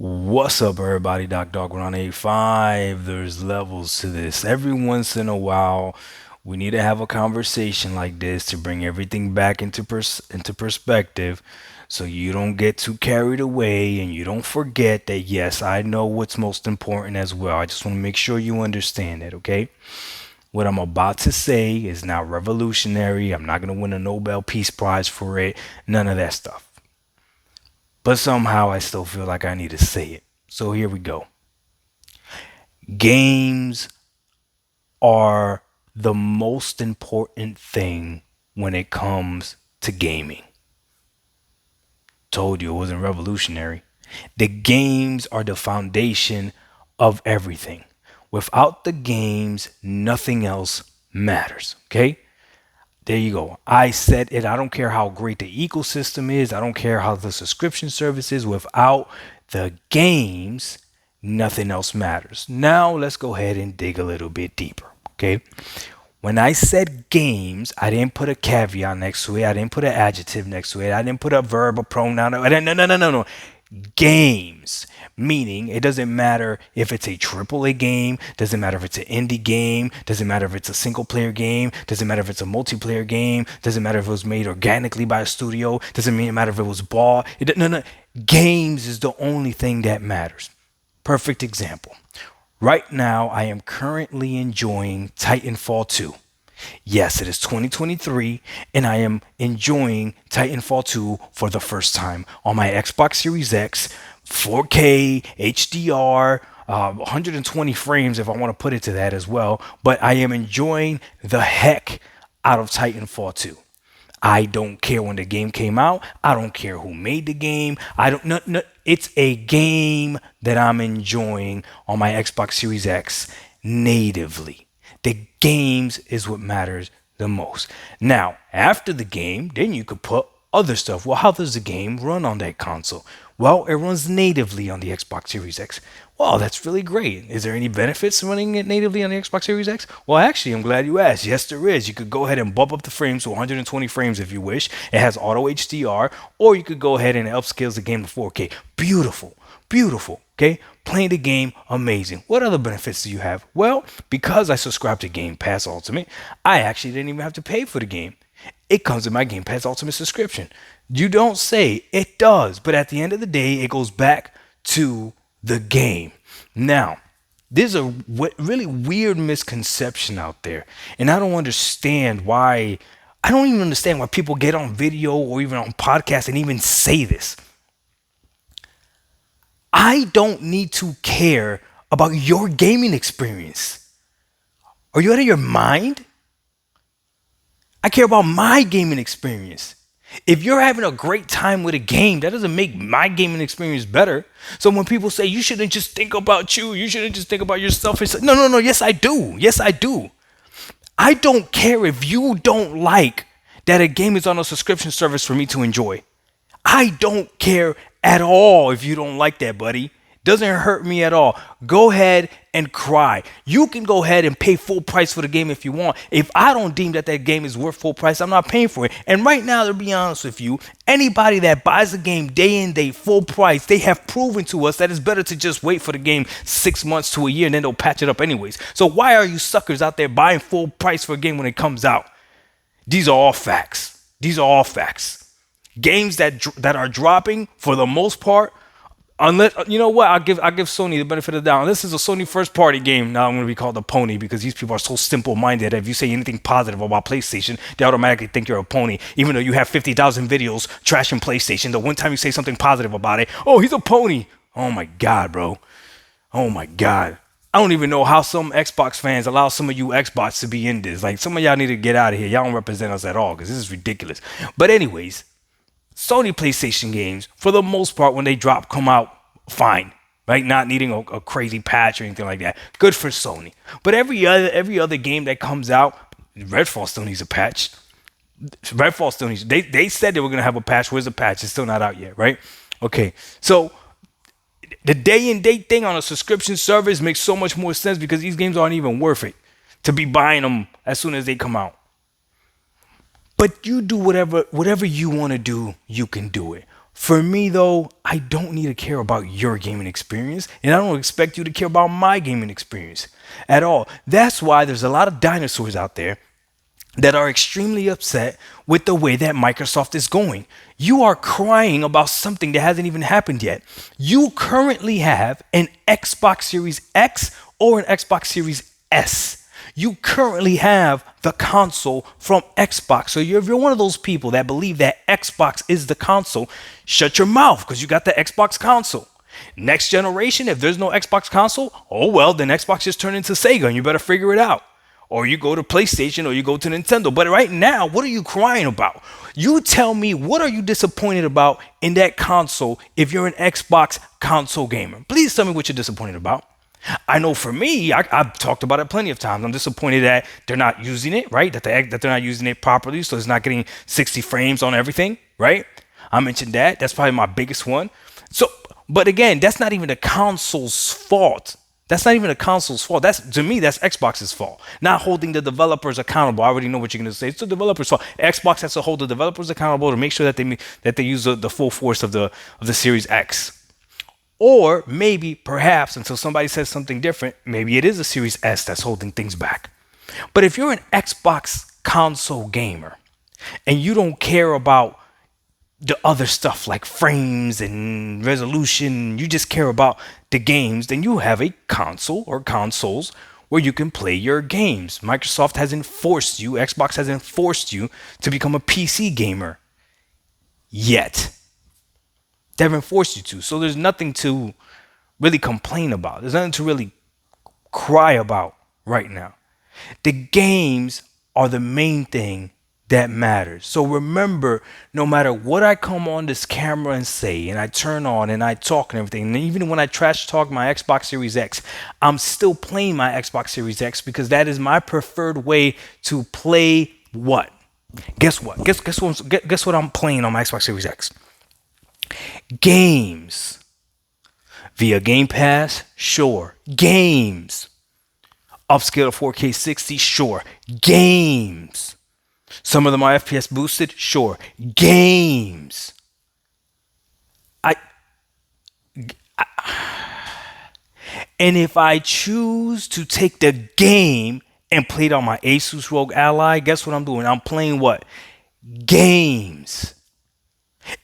What's up, everybody? Doc Dog 185. There's levels to this. Every once in a while, we need to have a conversation like this to bring everything back into perspective, so you don't get too carried away and you don't forget that. Yes, I know what's most important as well. I just want to make sure you understand it. Okay? What I'm about to say is not revolutionary. I'm not gonna win a Nobel Peace Prize for it. None of that stuff. But somehow I still feel like I need to say it. So here we go. Games are the most important thing when it comes to gaming. Told you it wasn't revolutionary. The games are the foundation of everything. Without the games, nothing else matters. Okay? There you go. I said it. I don't care how great the ecosystem is. I don't care how the subscription service is. Without the games, nothing else matters. Now let's go ahead and dig a little bit deeper. Okay. When I said games, I didn't put a caveat next to it. I didn't put an adjective next to it. I didn't put a verb or pronoun. No. Games, meaning it doesn't matter if it's a AAA game, doesn't matter if it's an indie game, doesn't matter if it's a single player game, doesn't matter if it's a multiplayer game, doesn't matter if it was made organically by a studio, doesn't matter if it was bought. No. Games is the only thing that matters. Perfect example. Right now, I am currently enjoying Titanfall 2. Yes, it is 2023, and I am enjoying Titanfall 2 for the first time on my Xbox Series X, 4K, HDR, 120 frames if I want to put it to that as well. But I am enjoying the heck out of Titanfall 2. I don't care when the game came out. I don't care who made the game. I don't no, it's a game that I'm enjoying on my Xbox Series X natively. The games is what matters the most. Now, after the game, then you could put other stuff. Well, how does the game run on that console? Well, it runs natively on the Xbox Series X. Well, that's really great. Is there any benefits running it natively on the Xbox Series X? Well, actually, I'm glad you asked. Yes, there is. You could go ahead and bump up the frames to 120 frames if you wish. It has auto HDR, or you could go ahead and upscale the game to 4K. Beautiful. Beautiful. Okay? Playing the game, amazing. What other benefits do you have? Well, because I subscribe to Game Pass Ultimate, I actually didn't even have to pay for the game. It comes in my Game Pass Ultimate subscription. You don't say, it does, but at the end of the day, it goes back to the game. Now, there's a really weird misconception out there, and I don't understand why. I don't even understand why people get on video or even on podcasts and even say this. I don't need to care about your gaming experience. Are you out of your mind? I care about my gaming experience. If you're having a great time with a game, that doesn't make my gaming experience better. So when people say you shouldn't just think about you shouldn't just think about yourself, it's like, no. Yes, I do. Yes, I do. I don't care if you don't like that a game is on a subscription service for me to enjoy. I don't care at all if you don't like that, buddy. Doesn't hurt me at all. Go ahead and cry. You can go ahead and pay full price for the game if you want. If I don't deem that game is worth full price, I'm not paying for it. And right now, to be honest with you, anybody that buys a game day in, day full price, they have proven to us that it's better to just wait for the game 6 months to a year and then they'll patch it up anyways. So why are you suckers out there buying full price for a game when it comes out? These are all facts. These are all facts. Games that are dropping for the most part, unless you know what, I'll give Sony the benefit of the doubt. This is a Sony first party game. Now I'm going to be called a pony because these people are so simple minded. If you say anything positive about PlayStation, they automatically think you're a pony, even though you have 50,000 videos trashing PlayStation. The one time you say something positive about it, oh, he's a pony. Oh my God, bro. Oh my God. I don't even know how some Xbox fans allow some of you Xbox to be in this. Like, some of y'all need to get out of here. Y'all don't represent us at all because this is ridiculous. But anyways, Sony PlayStation games, for the most part, when they drop, come out fine, right? Not needing a crazy patch or anything like that. Good for Sony. But every other game that comes out, Redfall still needs a patch. Redfall still needs. They said they were gonna have a patch. Where's the patch? It's still not out yet, right? Okay, so the day and date thing on a subscription service makes so much more sense because these games aren't even worth it to be buying them as soon as they come out. But you do whatever you want to do, you can do it. For me, though, I don't need to care about your gaming experience, and I don't expect you to care about my gaming experience at all. That's why there's a lot of dinosaurs out there that are extremely upset with the way that Microsoft is going. You are crying about something that hasn't even happened yet. You currently have an Xbox Series X or an Xbox Series S. You currently have the console from Xbox. So if you're one of those people that believe that Xbox is the console, shut your mouth because you got the Xbox console. Next generation, if there's no Xbox console, oh well, then Xbox just turned into Sega and you better figure it out. Or you go to PlayStation or you go to Nintendo. But right now, what are you crying about? You tell me, what are you disappointed about in that console if you're an Xbox console gamer? Please tell me what you're disappointed about. I know for me, I've talked about it plenty of times. I'm disappointed that they're not using it, right? That they're not using it properly, so it's not getting 60 frames on everything, right? I mentioned that. That's probably my biggest one. So, but again, that's not even the console's fault. That's not even the console's fault. That's, to me, that's Xbox's fault. Not holding the developers accountable. I already know what you're going to say. It's the developers' fault. Xbox has to hold the developers accountable to make sure that they use the full force of the Series X. Or maybe, perhaps, until somebody says something different, maybe it is a Series S that's holding things back. But if you're an Xbox console gamer and you don't care about the other stuff like frames and resolution, you just care about the games, then you have a console or consoles where you can play your games. Microsoft hasn't forced you, Xbox hasn't forced you to become a PC gamer yet. They haven't forced you to. So there's nothing to really complain about. There's nothing to really cry about right now. The games are the main thing that matters. So remember, no matter what I come on this camera and say, and I turn on and I talk and everything, and even when I trash talk my Xbox Series X, I'm still playing my Xbox Series X because that is my preferred way to play what? Guess what? Guess what I'm playing on my Xbox Series X? Games. Via Game Pass? Sure. Games. Upscale to 4K 60? Sure. Games. Some of them are FPS boosted? Sure. Games. And if I choose to take the game and play it on my Asus ROG Ally, guess what I'm doing? I'm playing what? Games.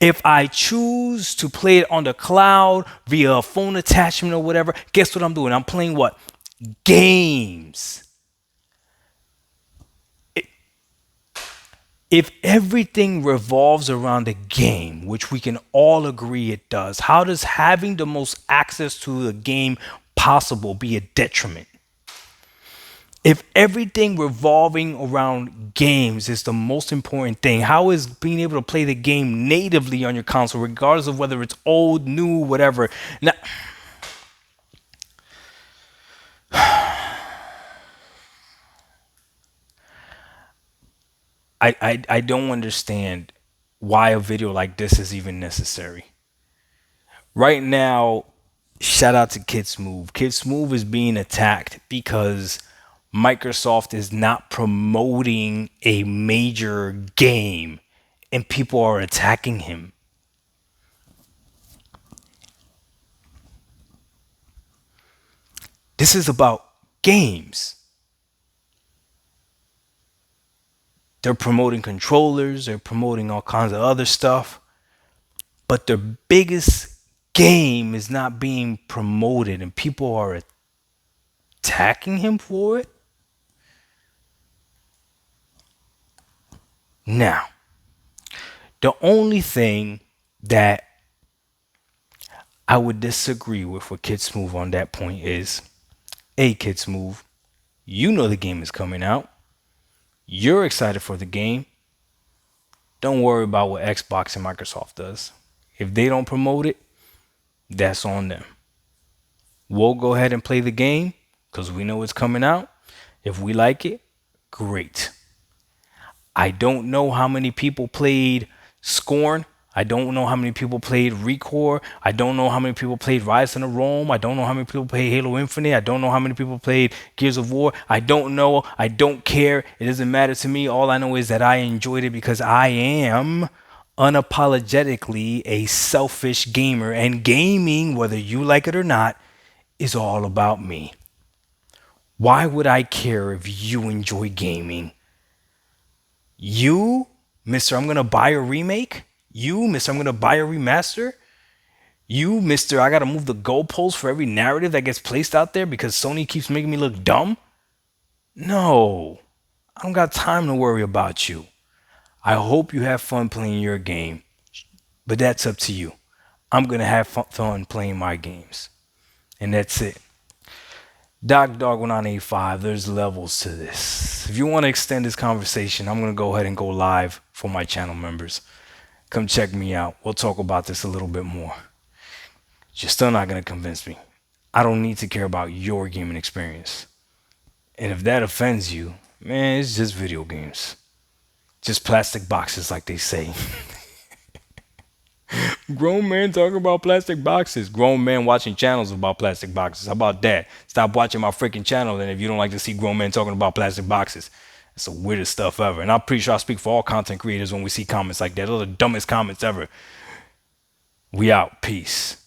If I choose to play it on the cloud via a phone attachment or whatever, guess what I'm doing? I'm playing what? Games. If everything revolves around the game, which we can all agree it does, how does having the most access to the game possible be a detriment? If everything revolving around games is the most important thing, how is being able to play the game natively on your console, regardless of whether it's old, new, whatever? Now, I don't understand why a video like this is even necessary. Right now, shout out to Kids Move. Kids Move is being attacked because Microsoft is not promoting a major game and people are attacking him. This is about games. They're promoting controllers, they're promoting all kinds of other stuff, but their biggest game is not being promoted and people are attacking him for it. Now, the only thing that I would disagree with Kids Move on that point is, hey, Kids Move, you know the game is coming out. You're excited for the game. Don't worry about what Xbox and Microsoft does. If they don't promote it, that's on them. We'll go ahead and play the game because we know it's coming out. If we like it, great. I don't know how many people played Scorn. I don't know how many people played Recore. I don't know how many people played Rise of the Rome. I don't know how many people played Halo Infinite. I don't know how many people played Gears of War. I don't know. I don't care. It doesn't matter to me. All I know is that I enjoyed it because I am unapologetically a selfish gamer, and gaming, whether you like it or not, is all about me. Why would I care if you enjoy gaming? You, Mr. I'm gonna buy a remake? You, Mr. I'm gonna buy a remaster? You, Mr. I gotta move the goalposts for every narrative that gets placed out there because Sony keeps making me look dumb? No, I don't got time to worry about you. I hope you have fun playing your game, but that's up to you. I'm gonna have fun playing my games, and that's it. Doc Dog 1985, there's levels to this. If you want to extend this conversation, I'm gonna go ahead and go live for my channel members. Come check me out. We'll talk about this a little bit more. You're still not gonna convince me. I don't need to care about your gaming experience. And if that offends you, man, it's just video games. Just plastic boxes, like they say. Grown man talking about plastic boxes. Grown man watching channels about plastic boxes. How about that? Stop watching my freaking channel then if you don't like to see grown men talking about plastic boxes. It's the weirdest stuff ever. And I'm pretty sure I speak for all content creators when we see comments like that. Those are the dumbest comments ever. We out. Peace.